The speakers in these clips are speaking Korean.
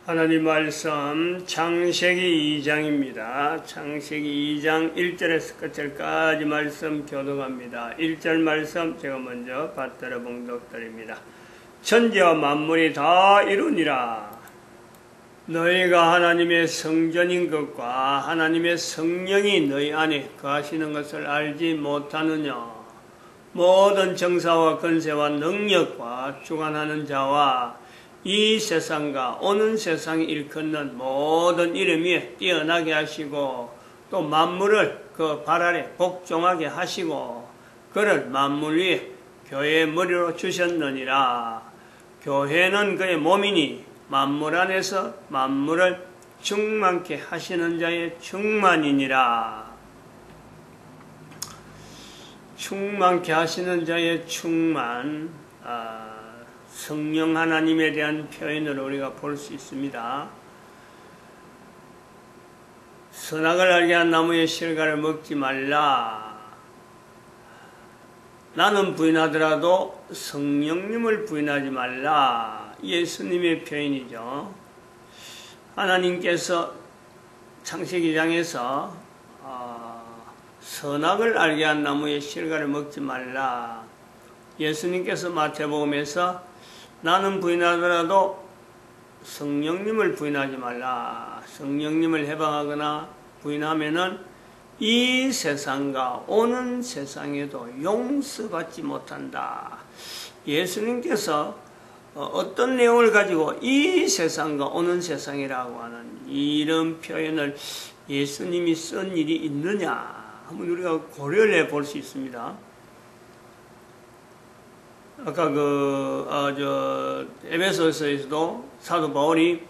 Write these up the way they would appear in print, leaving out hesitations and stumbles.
하나님 말씀 창세기 2장입니다. 창세기 2장 1절에서 끝절까지 말씀 교독합니다. 1절 말씀 제가 먼저 받들어 봉독드립니다. 천지와 만물이 다 이루니라. 너희가 하나님의 성전인 것과 하나님의 성령이 너희 안에 거하시는 것을 알지 못하느냐. 모든 정사와 권세와 능력과 주관하는 자와 이 세상과 오는 세상에 일컫는 모든 이름 위에 뛰어나게 하시고 또 만물을 그 발 아래 복종하게 하시고 그를 만물 위에 교회의 머리로 주셨느니라. 교회는 그의 몸이니 만물 안에서 만물을 충만케 하시는 자의 충만이니라. 충만케 하시는 자의 충만, 성령 하나님에 대한 표현을 우리가 볼 수 있습니다. 선악을 알게 한 나무의 실과를 먹지 말라. 나는 부인하더라도 성령님을 부인하지 말라. 예수님의 표현이죠. 하나님께서 창세기 2장에서 선악을 알게 한 나무의 실과를 먹지 말라. 예수님께서 마태복음에서 나는 부인하더라도 성령님을 부인하지 말라. 성령님을 해방하거나 부인하면은 이 세상과 오는 세상에도 용서받지 못한다. 예수님께서 어떤 내용을 가지고 이 세상과 오는 세상이라고 하는 이런 표현을 예수님이 쓴 일이 있느냐 한번 우리가 고려를 해볼 수 있습니다. 아까 에베소서에서도 사도 바울이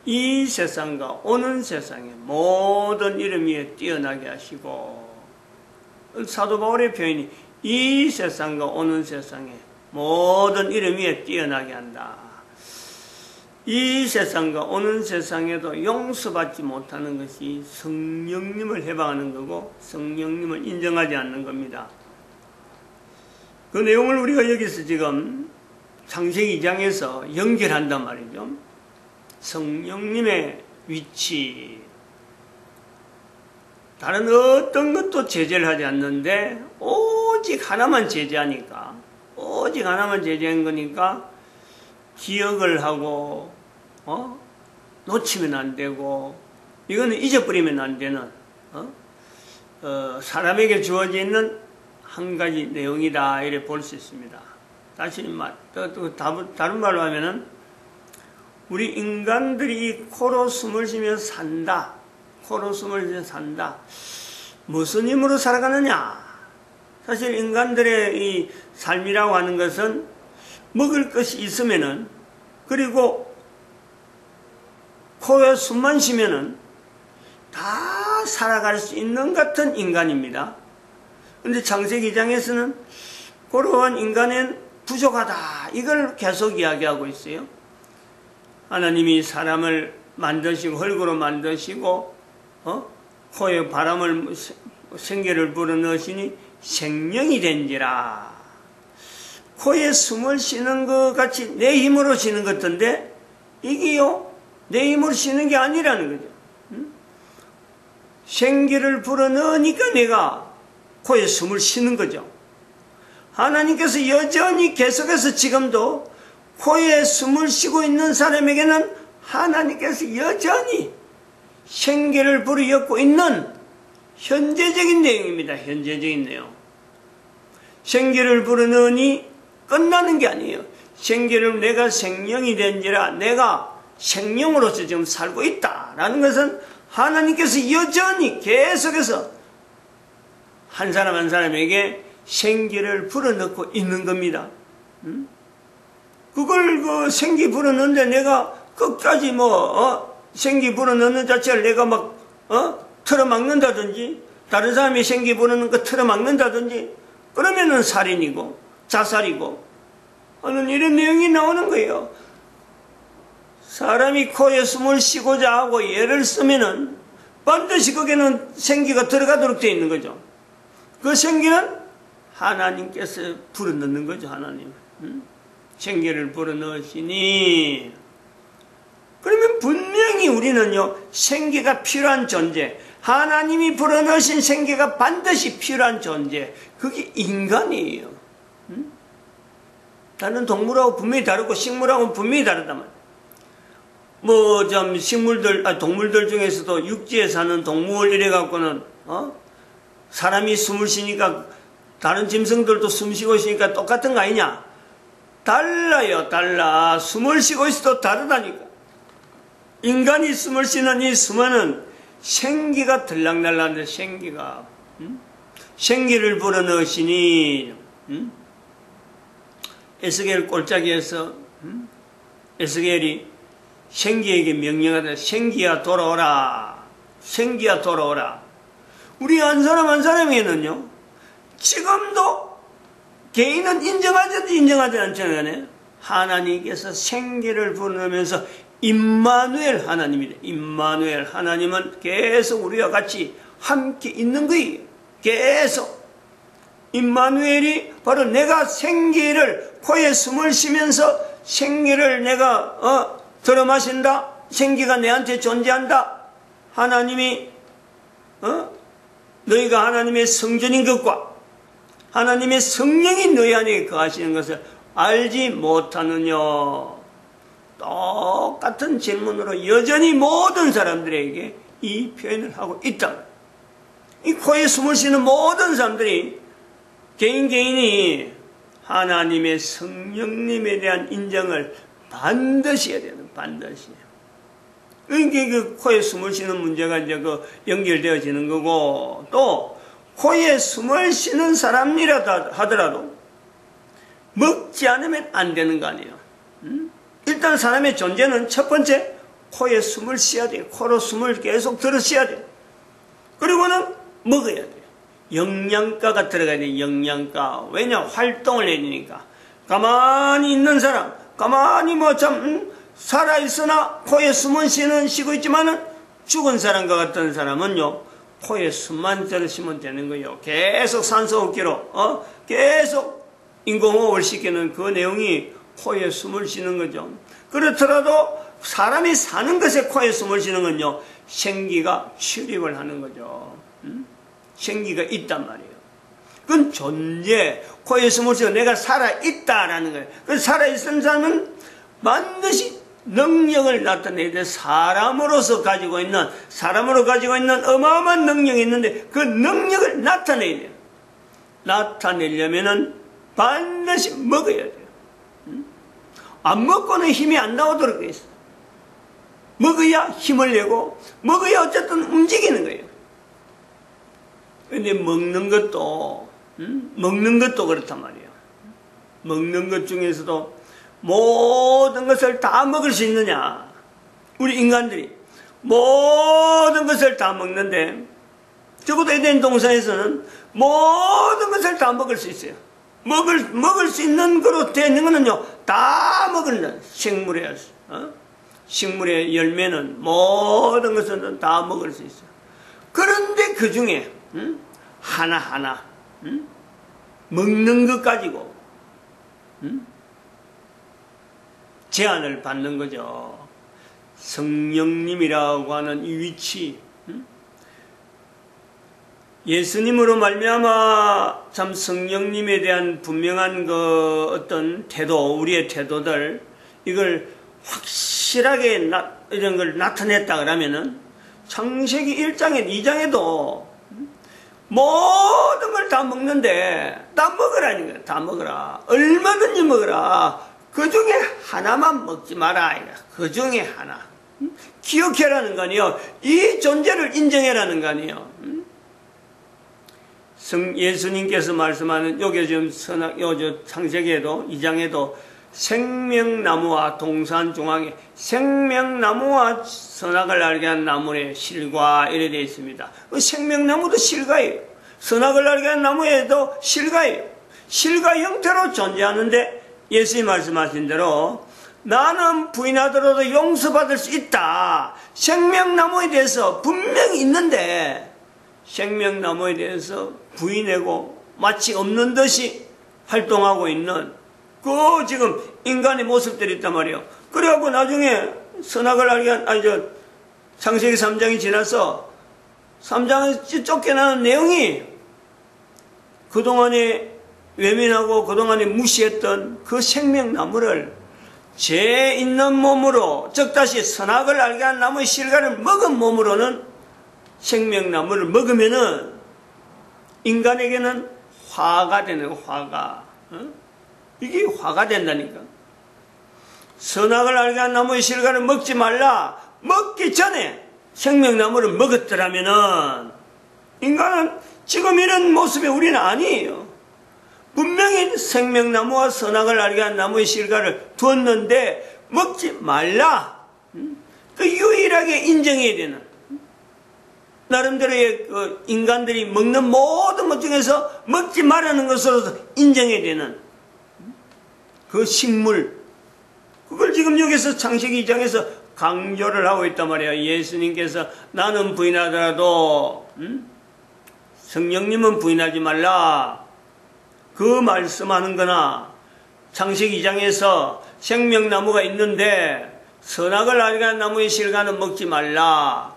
이 세상과 오는 세상에 모든 이름 위에 뛰어나게 하시고, 사도 바울의 표현이 이 세상과 오는 세상에 모든 이름 위에 뛰어나게 한다. 이 세상과 오는 세상에도 용서받지 못하는 것이 성령님을 해방하는 거고 성령님을 인정하지 않는 겁니다. 그 내용을 우리가 여기서 지금 창세기 2장에서 연결한단 말이죠. 성령님의 위치, 다른 어떤 것도 제재를 하지 않는데 오직 하나만 제재하니까, 오직 하나만 제재한 거니까 기억을 하고 놓치면 안 되고 이거는 잊어버리면 안 되는 사람에게 주어져 있는 한 가지 내용이다 이렇게 볼 수 있습니다. 다시 다른 말로 하면은 우리 인간들이 코로 숨을 쉬면서 산다. 코로 숨을 쉬면서 산다. 무슨 힘으로 살아가느냐? 사실 인간들의 이 삶이라고 하는 것은 먹을 것이 있으면은, 그리고 코에 숨만 쉬면은 다 살아갈 수 있는 같은 인간입니다. 근데 창세기 2장에서는 그러한 인간은 부족하다. 이걸 계속 이야기하고 있어요. 하나님이 사람을 만드시고 흙으로 만드시고 코에 바람을 생기를 불어넣으시니 생명이 된지라. 코에 숨을 쉬는 것 같이 내 힘으로 쉬는 것 같은데 이게요 내 힘으로 쉬는 게 아니라는 거죠. 생기를 불어넣으니까 내가 코에 숨을 쉬는 거죠. 하나님께서 여전히 계속해서 지금도 코에 숨을 쉬고 있는 사람에게는 하나님께서 여전히 생기를 불어넣고 있는 현재적인 내용입니다. 현재적인 내용. 생기를 불어넣으니 끝나는 게 아니에요. 생기를 내가 생명이 된지라 내가 생명으로서 지금 살고 있다라는 것은 하나님께서 여전히 계속해서 한 사람 한 사람에게 생기를 불어넣고 있는 겁니다. 그걸 생기 불어넣는데 내가 끝까지 생기 불어넣는 자체를 내가 막 틀어막는다든지 다른 사람이 생기 불어넣는 거 틀어막는다든지 그러면은 살인이고 자살이고 하는 이런 내용이 나오는 거예요. 사람이 코에 숨을 쉬고자 하고 예를 쓰면은 반드시 거기에는 생기가 들어가도록 되어 있는 거죠. 그 생기는 하나님께서 불어넣는 거죠. 하나님. 생기를 불어넣으시니 그러면 우리는요, 생기가 필요한 존재, 하나님이 불어넣으신 생기가 반드시 필요한 존재, 그게 인간이에요. 다른 동물하고 분명히 다르고 식물하고 분명히 다르다만, 좀 동물들 중에서도 육지에 사는 동물 이래갖고는 사람이 숨을 쉬니까 다른 짐승들도 숨 쉬고 있으니까 똑같은 거 아니냐? 달라요, 달라. 숨을 쉬고 있어도 다르다니까. 인간이 숨을 쉬는 이 숨은 생기가 들락날락한데, 생기가. 생기를 불어넣으시니, 에스겔 골짜기에서, 에스겔이 생기에게 명령하다. 생기야 돌아오라. 생기야 돌아오라. 우리 한 사람 한 사람에게는요, 지금도 개인은 인정하지 않잖아요. 하나님께서 생기를 불어넣으면서 임마누엘 하나님이래. 임마누엘 하나님은 계속 우리와 같이 함께 있는 거예요. 계속. 임마누엘이 바로 내가 생기를 코에 숨을 쉬면서 생기를 내가 들어 마신다. 생기가 내한테 존재한다. 하나님이 너희가 하나님의 성전인 것과 하나님의 성령이 너희 안에 거하시는 것을 알지 못하느냐. 똑같은 질문으로 여전히 모든 사람들에게 이 표현을 하고 있다. 이 코에 숨을 쉬는 모든 사람들이 개인이 하나님의 성령님에 대한 인정을 반드시 해야 되는, 반드시. 이게 그 코에 숨을 쉬는 문제가 이제 연결되어지는 거고, 또 코에 숨을 쉬는 사람이라도 하더라도 먹지 않으면 안 되는 거 아니에요. 일단 사람의 존재는 첫 번째 코에 숨을 쉬어야 돼요. 코로 숨을 계속 들어 쉬어야 돼요. 그리고는 먹어야 돼요. 영양가가 들어가야 돼요. 영양가. 왜냐? 활동을 해야 되니까. 가만히 있는 사람, 가만히 살아있으나 코에 숨은 쉬고 있지만은 죽은 사람과 같은 사람은요, 코에 숨만 들으시면 되는 거예요. 계속 산소호흡기로, 계속 인공호흡을 시키는 그 내용이 코에 숨을 쉬는 거죠. 그렇더라도 사람이 사는 것에 코에 숨을 쉬는 건요, 생기가 출입을 하는 거죠. 생기가 있단 말이에요. 그건 존재, 코에 숨을 쉬고 내가 살아있다라는 거예요. 그래서 살아있는 사람은 반드시 능력을 나타내야 돼. 사람으로 가지고 있는 어마어마한 능력이 있는데 그 능력을 나타내야 돼요. 나타내려면은 반드시 먹어야 돼요. 안 먹고는 힘이 안 나오도록 돼 있어. 먹어야 힘을 내고 먹어야 어쨌든 움직이는 거예요. 근데 먹는 것도 그렇단 말이에요. 먹는 것 중에서도 모든 것을 다 먹을 수 있느냐? 우리 인간들이 모든 것을 다 먹는데, 적어도 에덴 동산에서는 모든 것을 다 먹을 수 있어요. 먹을 수 있는 거로 되는 거는요, 다 먹는 식물의 열매는 모든 것은 다 먹을 수 있어요. 그런데 그 중에 하나하나 먹는 것 가지고 제한을 받는 거죠. 성령님이라고 하는 이 위치, 예수님으로 말미암아 참 성령님에 대한 분명한 그 어떤 태도, 우리의 태도들, 이걸 확실하게 이런 걸 나타냈다 그러면은 창세기 1장에 2장에도 모든 걸 다 먹는데 다 먹으라는 거야. 다 먹어라. 얼마든지 먹어라. 그 중에 하나만 먹지 마라. 그 중에 하나. 기억해라는 거 아니에요. 이 존재를 인정해라는 거 아니에요. 예수님께서 말씀하는 여기 지금 창세기에도 2장에도 생명나무와 동산 중앙에 생명나무와 선악을 알게 한 나무의 실과 이래 되어 있습니다. 그 생명나무도 실과예요. 선악을 알게 한 나무에도 실과예요. 실과 형태로 존재하는데 예수님이 말씀하신 대로 나는 부인하더라도 용서받을 수 있다. 생명나무에 대해서 분명히 있는데 생명나무에 대해서 부인하고 마치 없는 듯이 활동하고 있는 그 지금 인간의 모습들이 있단 말이에요. 그래갖고 나중에 선악을 알게 한, 창세기 3장이 지나서 3장에 쫓겨나는 내용이 그동안에 외면하고 그동안에 무시했던 그 생명나무를 죄 있는 몸으로, 즉 다시 선악을 알게 한 나무의 실과를 먹은 몸으로는 생명나무를 먹으면은 인간에게는 화가 되는 거예요. 화가. 이게 화가 된다니까. 선악을 알게 한 나무의 실과를 먹지 말라. 먹기 전에 생명나무를 먹었더라면은 인간은 지금 이런 모습의 우리는 아니에요. 분명히 생명나무와 선악을 알게 한 나무의 실과를 두었는데 먹지 말라. 그 유일하게 인정해야 되는, 나름대로의 그 인간들이 먹는 모든 것 중에서 먹지 말라는 것으로서 인정해야 되는 그 식물, 그걸 지금 여기서 창세기 2장에서 강조를 하고 있단 말이에요. 예수님께서 나는 부인하더라도 성령님은 부인하지 말라. 그 말씀하는 거나 창세기 2장에서 생명나무가 있는데 선악을 알게 한 나무의 실과는 먹지 말라.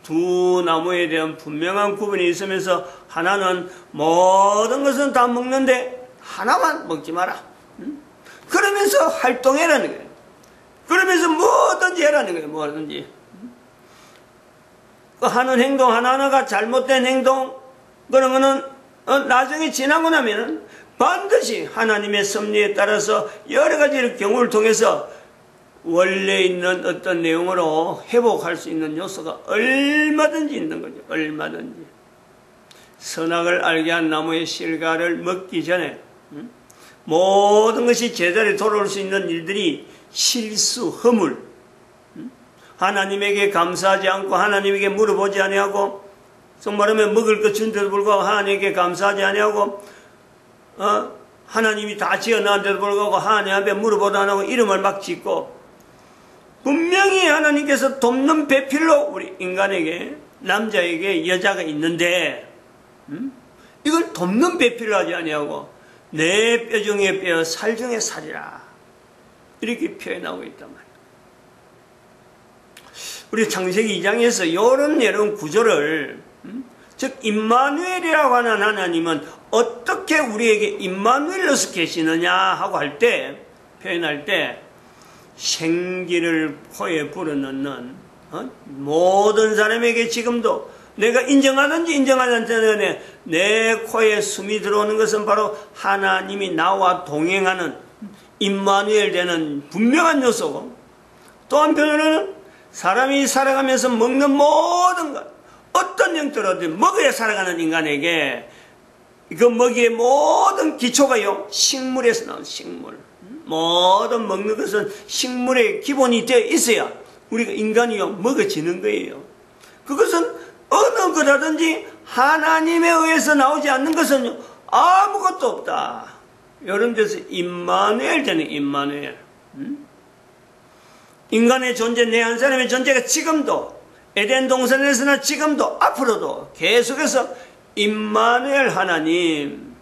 두 나무에 대한 분명한 구분이 있으면서 하나는 모든 것은 다 먹는데 하나만 먹지 마라. 그러면서 활동해라는 거예요. 그러면서 뭐든지 해라는 거예요. 뭐든지. 그 하는 행동 하나하나가 잘못된 행동, 그런 거는 나중에 지나고 나면은 반드시 하나님의 섭리에 따라서 여러 가지 경우를 통해서 원래 있는 어떤 내용으로 회복할 수 있는 요소가 얼마든지 있는 거죠. 얼마든지. 선악을 알게 한 나무의 실과를 먹기 전에 모든 것이 제자리에 돌아올 수 있는 일들이 실수, 허물, 하나님에게 감사하지 않고 하나님에게 물어보지 아니하고, 정말하면 먹을 것 준데도 불구하고 하나님에게 감사하지 아니하고, 하나님이 다 지어놨는데도 불구하고 하나님 앞에 물어보도 안 하고 이름을 막 짓고, 분명히 하나님께서 돕는 배필로 우리 인간에게, 남자에게 여자가 있는데 이걸 돕는 배필로 하지 아니하고 내 뼈 중에 뼈, 살 중에 살이라, 이렇게 표현하고 있단 말이에요. 우리 창세기 2장에서 이런 내용 구조를, 즉 임마누엘이라고 하는 하나님은 어떻게 우리에게 임마누엘로서 계시느냐 하고 할 때, 표현할 때 생기를 코에 불어넣는 모든 사람에게 지금도 내가 인정하든지 인정하지 않든 내 코에 숨이 들어오는 것은 바로 하나님이 나와 동행하는 임마누엘 되는 분명한 요소고, 또 한편으로는 사람이 살아가면서 먹는 모든 것, 어떤 형태로든 먹어야 살아가는 인간에게 그 먹이의 모든 기초가요, 식물에서 나온 식물. 모든 먹는 것은 식물의 기본이 되어 있어야 우리가 인간이요 먹어지는 거예요. 그것은 어느 거라든지 하나님에 의해서 나오지 않는 것은 아무것도 없다. 이런 데서 임마누엘 되는 임마누엘. 인간의 존재, 내 한 사람의 존재가 지금도 에덴 동산에서나 지금도 앞으로도 계속해서 임마누엘 하나님,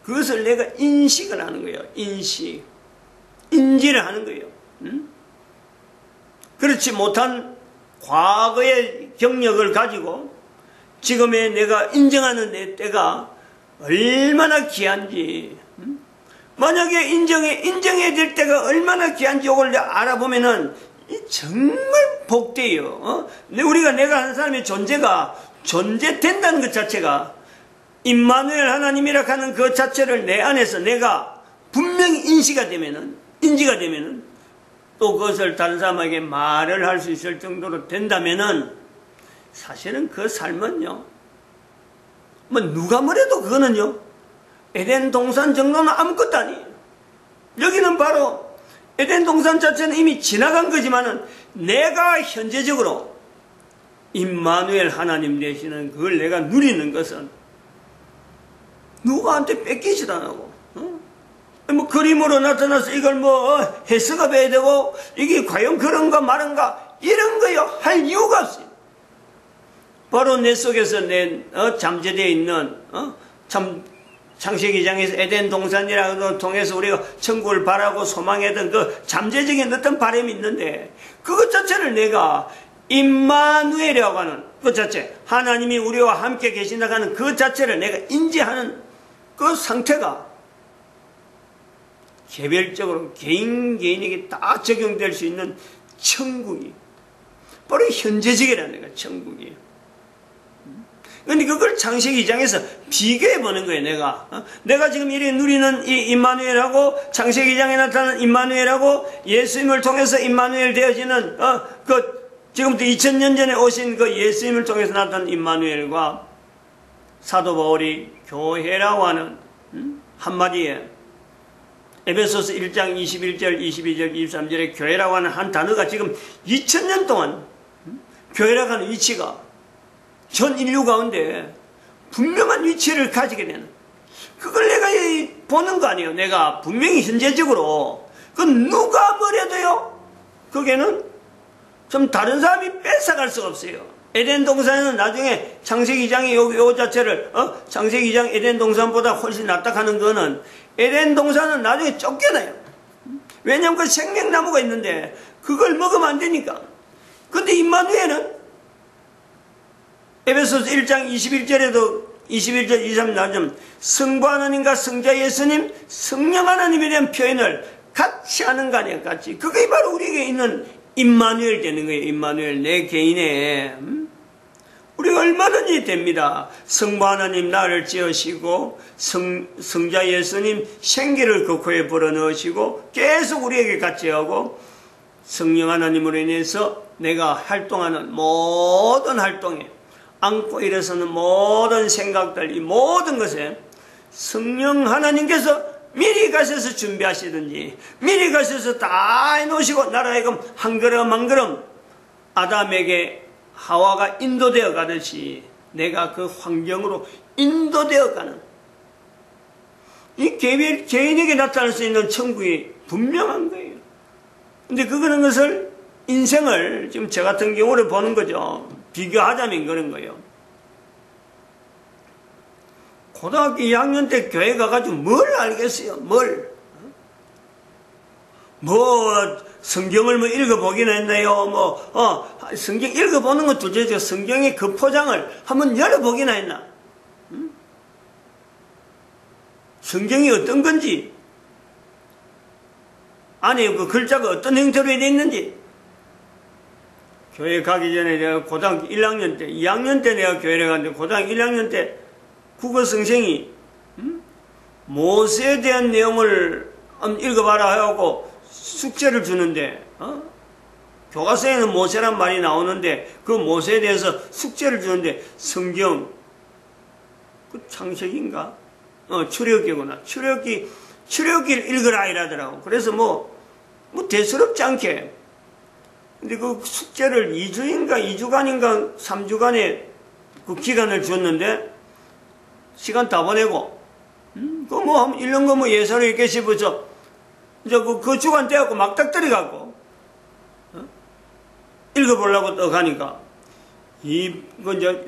그것을 내가 인식을 하는 거예요. 인식. 인지를 하는 거예요. 그렇지 못한 과거의 경력을 가지고 지금의 내가 인정하는 내 때가 얼마나 귀한지, 만약에 인정해야 될 때가 얼마나 귀한지 이걸 알아보면은 정말 복돼요. 우리가 내가 한 사람의 존재가 존재된다는 것 자체가, 임마누엘 하나님이라 하는 그 자체를 내 안에서 내가 분명히 인지가 되면은 또 그것을 다른 사람에게 말을 할 수 있을 정도로 된다면은 사실은 그 삶은요, 뭐 누가 뭐래도 그거는요 에덴 동산 정도는 아무것도 아니에요. 여기는 바로 에덴 동산 자체는 이미 지나간 거지만은 내가 현재적으로 임마누엘 하나님 되시는 그걸 내가 누리는 것은 누구한테 뺏기지도 안 하고, 뭐 그림으로 나타나서 이걸 뭐 해석을 해야 되고 이게 과연 그런가 말은가 이런 거요 할 이유가 없어요. 바로 내 속에서 내 잠재되어 있는 참 창세기 2장에서 에덴 동산이라고 통해서 우리가 천국을 바라고 소망했던 그 잠재적인 어떤 바람이 있는데, 그것 자체를 내가 임마누엘이라고 하는 그 자체, 하나님이 우리와 함께 계신다고 하는 그 자체를 내가 인지하는 그 상태가 개별적으로 개인에게 다 적용될 수 있는 천국이 바로 현재적이라는 거야. 천국이. 근데 그걸 창세기 2장에서 비교해 보는 거예요. 내가 지금 이렇게 누리는 이 임마누엘하고 창세기 2장에 나타나는 임마누엘하고 예수님을 통해서 임마누엘 되어지는 지금부터 2000년 전에 오신 그 예수님을 통해서 나타난 임마누엘과 사도 바울이 교회라고 하는 한마디에 에베소서 1장 21절, 22절, 23절에 교회라고 하는 한 단어가 지금 2000년 동안 교회라고 하는 위치가 전 인류 가운데 분명한 위치를 가지게 되는, 그걸 내가 보는 거 아니에요. 내가 분명히 현재적으로 누가 뭐래도요 거기에는 좀 다른 사람이 뺏어갈 수가 없어요. 에덴 동산은 나중에 창세기 2장의 요 자체를 창세기 2장 에덴 동산보다 훨씬 낫다 하는 거는, 에덴 동산은 나중에 쫓겨나요. 왜냐하면 그 생명나무가 있는데 그걸 먹으면 안 되니까. 근데 임마누엘은 에베소서 1장 21절에도 21절 23절 나오면 성부 하나님과 성자 예수님, 성령 하나님에 대한 표현을 같이 하는 거 아니에요. 같이. 그게 바로 우리에게 있는 임마누엘 되는 거예요. 임마누엘. 내 개인에 우리가 얼마든지 됩니다. 성부 하나님 나를 지으시고 성자 예수님 생기를 그 코에 불어넣으시고 계속 우리에게 같이 하고, 성령 하나님으로 인해서 내가 활동하는 모든 활동에 안고 일어서는 모든 생각들, 이 모든 것에 성령 하나님께서 미리 가셔서 준비하시든지 미리 가셔서 다 해놓으시고 나로 하여금 한 걸음 한 걸음 아담에게 하와가 인도되어 가듯이 내가 그 환경으로 인도되어 가는, 이 개인에게 나타날 수 있는 천국이 분명한 거예요. 근데 것을 인생을 지금 저 같은 경우를 보는 거죠. 비교하자면 그런 거예요. 고등학교 2학년 때 교회 가가지고 뭘 알겠어요? 성경을 읽어보긴 했나요? 성경 읽어보는 건 둘째죠. 성경의 그 포장을 한번 열어보긴 했나? 성경이 어떤 건지, 안에 그 글자가 어떤 형태로 되어 있는지. 교회 가기 전에 내가 고등학교 1학년 때, 2학년 때 내가 교회를 갔는데, 고등학교 1학년 때 국어 선생이 모세에 대한 내용을 읽어봐라 하고 숙제를 주는데, 교과서에는 모세란 말이 나오는데 그 모세에 대해서 숙제를 주는데, 성경 그 창세기인가? 출애굽기구나. 출애굽기를 읽으라 이라더라고. 그래서 뭐 대수롭지 않게, 근데 그 숙제를 2주간인가 3주간의 그 기간을 줬는데 시간 다 보내고, 한 1년 예산을 이렇게 씹어서 이제 그 주간 떼갖고 막닥 들어가고 읽어보려고 또 가니까 이거 이제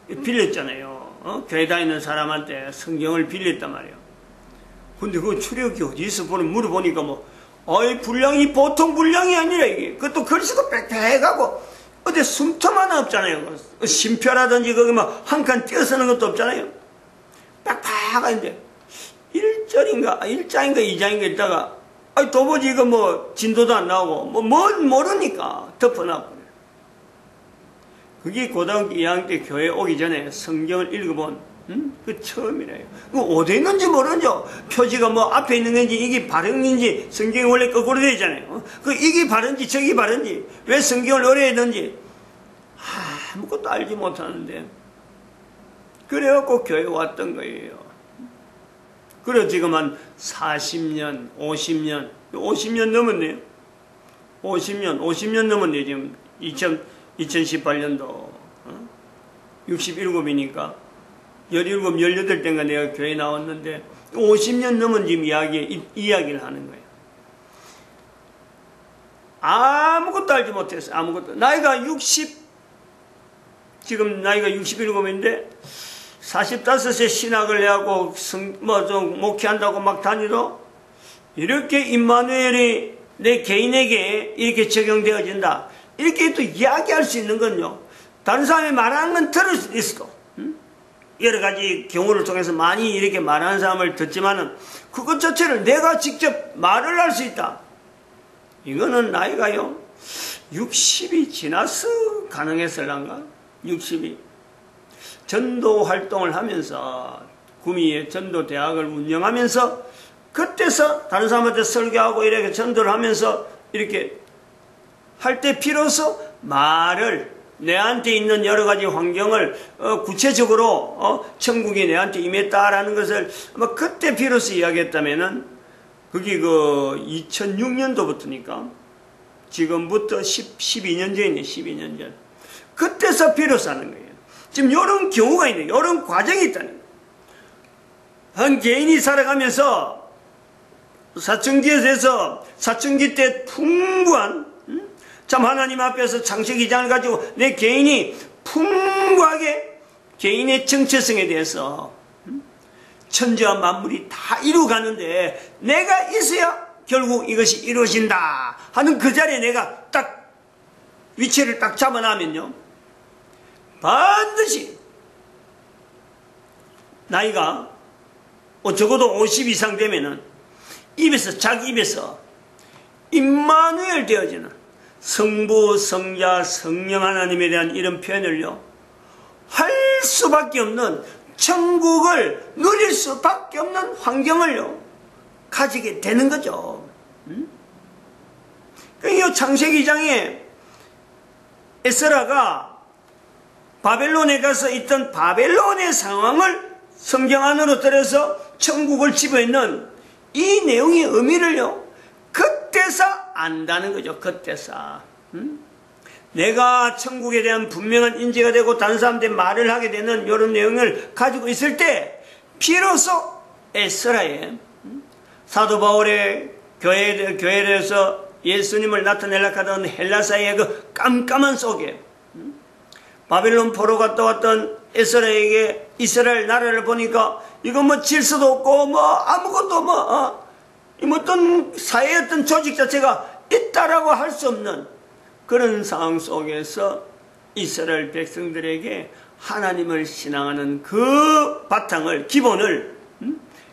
빌렸잖아요. 교회 다니는 사람한테 성경을 빌렸단 말이에요. 근데 그 출애굽기 어디서 물어보니까 분량이 보통 분량이 아니라 이게. 그것도 글씨도 빽빽하고 어디 숨통 하나 없잖아요. 심표라든지 거기 한 칸 띄어쓰는 것도 없잖아요. 빽빽한데 1장인가 2장인가 있다가 도무지 이거 진도도 안 나오고 모르니까 덮어놔버려요. 그게 고등학교 2학년 때 교회 오기 전에 성경을 읽어본 그 처음이래요. 그 어디 있는지 모르죠. 표지가 앞에 있는 건지 이게 바른인지, 성경이 원래 거꾸로 되어 있잖아요. 이게 바른지 저기 바른지, 왜 성경을 오래 했는지 아무것도 알지 못하는데, 그래갖고 교회 왔던 거예요. 그래 지금 한 40년, 50년 넘었네요. 50년 넘었네요. 지금 2018년도 67이니까 17, 18때인가 내가 교회 나왔는데 50년 넘은 지금 이야기를 하는 거예요. 아무것도 알지 못했어요. 아무것도. 지금 나이가 67인데 45세 신학을 해하고 좀 목회한다고 막 다니도 이렇게 임마누엘이 내 개인에게 이렇게 적용되어진다. 이렇게 또 이야기할 수 있는 건요. 다른 사람이 말하는 건 들을 수 있어도 여러 가지 경우를 통해서 많이 이렇게 말하는 사람을 듣지만은 그것 자체를 내가 직접 말을 할 수 있다. 이거는 나이가요 60이 지나서 가능했을란가? 60이 전도 활동을 하면서 구미의 전도 대학을 운영하면서 그때서 다른 사람한테 설교하고 이렇게 전도를 하면서 이렇게 할 때 비로소 말을 내한테 있는 여러 가지 환경을 구체적으로 천국이 내한테 임했다라는 것을 아마 그때 비로소 이야기했다면은 그게 그 2006년도부터니까 지금부터 12년 전이네. 12년 전. 그때서 비로소 하는 거예요. 지금 이런 경우가 있네. 이런 과정이 있다는 거예요. 한 개인이 살아가면서 사춘기에서 사춘기 때 풍부한 참 하나님 앞에서 창세기장을 가지고 내 개인이 풍부하게 개인의 정체성에 대해서 천지와 만물이 다 이루어가는데 내가 있어야 결국 이것이 이루어진다 하는 그 자리에 내가 딱 위치를 딱 잡아놔면요 반드시 나이가 적어도 50 이상 되면은 입에서 자기 입에서 임마누엘 되어지는 성부, 성자, 성령 하나님에 대한 이런 표현을요 할 수밖에 없는 천국을 누릴 수밖에 없는 환경을요 가지게 되는 거죠. 그러니까 창세기 2장에 에스라가 바벨론에 가서 있던 바벨론의 상황을 성경 안으로 들여서 천국을 지배했는 이 내용의 의미를요 그때서 안다는 거죠. 그때서 내가 천국에 대한 분명한 인지가 되고 다른 사람들이 말을 하게 되는 이런 내용을 가지고 있을 때 비로소 에스라의 사도 바울의 교회에서 예수님을 나타내려고 하던 헬라사의 그 깜깜한 속에 바벨론 포로 갔다 왔던 에스라에게 이스라엘 나라를 보니까 이거 뭐 질서도 없고 뭐 아무것도 뭐 어떤 사회의 어떤 조직 자체가 있다라고 할 수 없는 그런 상황 속에서 이스라엘 백성들에게 하나님을 신앙하는 그 바탕을 기본을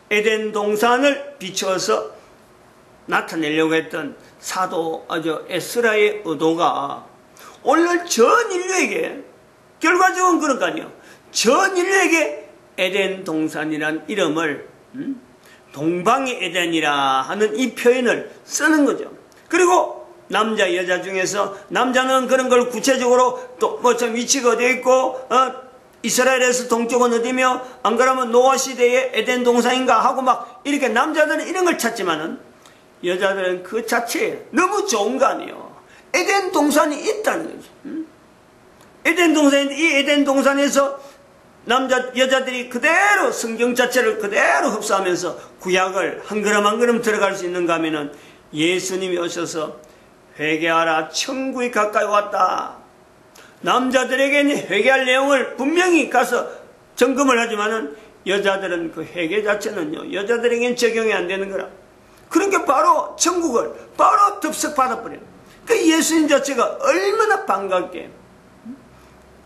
에덴 동산을 비추어서 나타내려고 했던 사도 에스라의 의도가 오늘 전 인류에게 결과적으로 그런 거 아니에요. 전 인류에게 에덴 동산이란 이름을 동방의 에덴이라 하는 이 표현을 쓰는 거죠. 그리고 남자 여자 중에서 남자는 그런 걸 구체적으로 또 뭐 좀 위치가 어디에 있고 이스라엘에서 동쪽은 어디며 안 그러면 노아 시대의 에덴 동산인가 하고 막 이렇게 남자들은 이런 걸 찾지만은 여자들은 그 자체에 너무 좋은 거 아니에요. 에덴 동산이 있다는 거죠. 에덴 동산인데 이 에덴 동산에서 여자들이 그대로 성경 자체를 그대로 흡수하면서 구약을 한 걸음 한 걸음 들어갈 수 있는가 하면은 예수님이 오셔서 회개하라 천국이 가까이 왔다. 남자들에게는 회개할 내용을 분명히 가서 점검을 하지만은 여자들은 그 회개 자체는요 여자들에게는 적용이 안 되는 거라. 그러니까 바로 천국을 바로 덥석 받아버려요. 그 예수님 자체가 얼마나 반갑게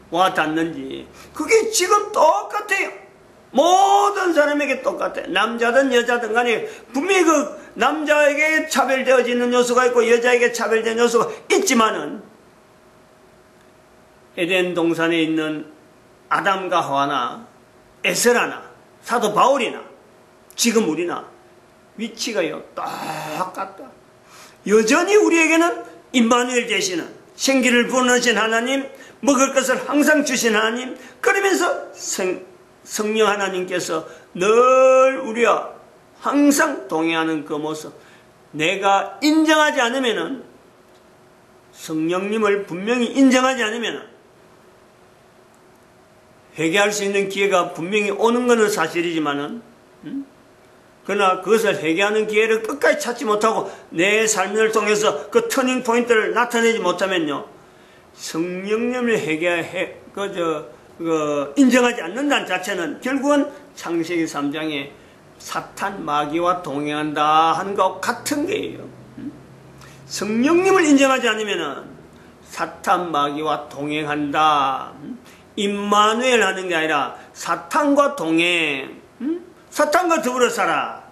와 닿는지 그게 지금 똑같아요. 모든 사람에게 똑같아요. 남자든 여자든 간에 분명히 그 남자에게 차별되어지는 요소가 있고 여자에게 차별된 요소가 있지만은 에덴 동산에 있는 아담과 하와나 에스라나 사도 바울이나 지금 우리나 위치가요 똑같다. 여전히 우리에게는 임마누엘 되시는 생기를 부어넣으신 하나님, 먹을 것을 항상 주신 하나님, 그러면서 성령 하나님께서 늘 우리와 항상 동행하는 그 모습, 내가 인정하지 않으면은 성령님을 분명히 인정하지 않으면은 회개할 수 있는 기회가 분명히 오는 것은 사실이지만은 그러나 그것을 회개하는 기회를 끝까지 찾지 못하고 내 삶을 통해서 그 터닝 포인트를 나타내지 못하면요 성령님을 인정하지 않는다는 자체는 결국은 창세기 3장에 사탄 마귀와 동행한다 하는 것과 같은 거예요. 성령님을 인정하지 않으면 사탄 마귀와 동행한다. 임마누엘 하는 게 아니라 사탄과 동행, 사탄과 더불어 살아.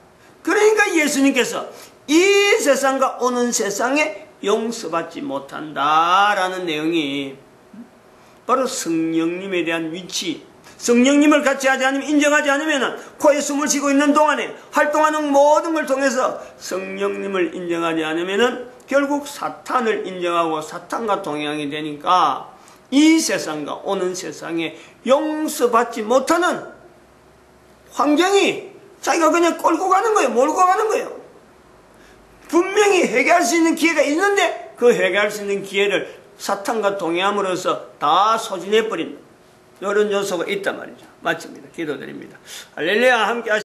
그러니까 예수님께서 이 세상과 오는 세상에 용서받지 못한다라는 내용이 바로 성령님에 대한 위치, 성령님을 같이 하지 않으면, 인정하지 않으면 코에 숨을 쉬고 있는 동안에 활동하는 모든 걸 통해서 성령님을 인정하지 않으면 결국 사탄을 인정하고 사탄과 동행하게 되니까 이 세상과 오는 세상에 용서받지 못하는 환경이 자기가 그냥 끌고 가는 거예요. 몰고 가는 거예요. 분명히 회개할 수 있는 기회가 있는데 그 회개할 수 있는 기회를 사탄과 동행함으로써 다 소진해버린다. 이런 요소가 있단 말이죠. 마칩니다. 기도드립니다. 할렐루야. 함께 하시죠.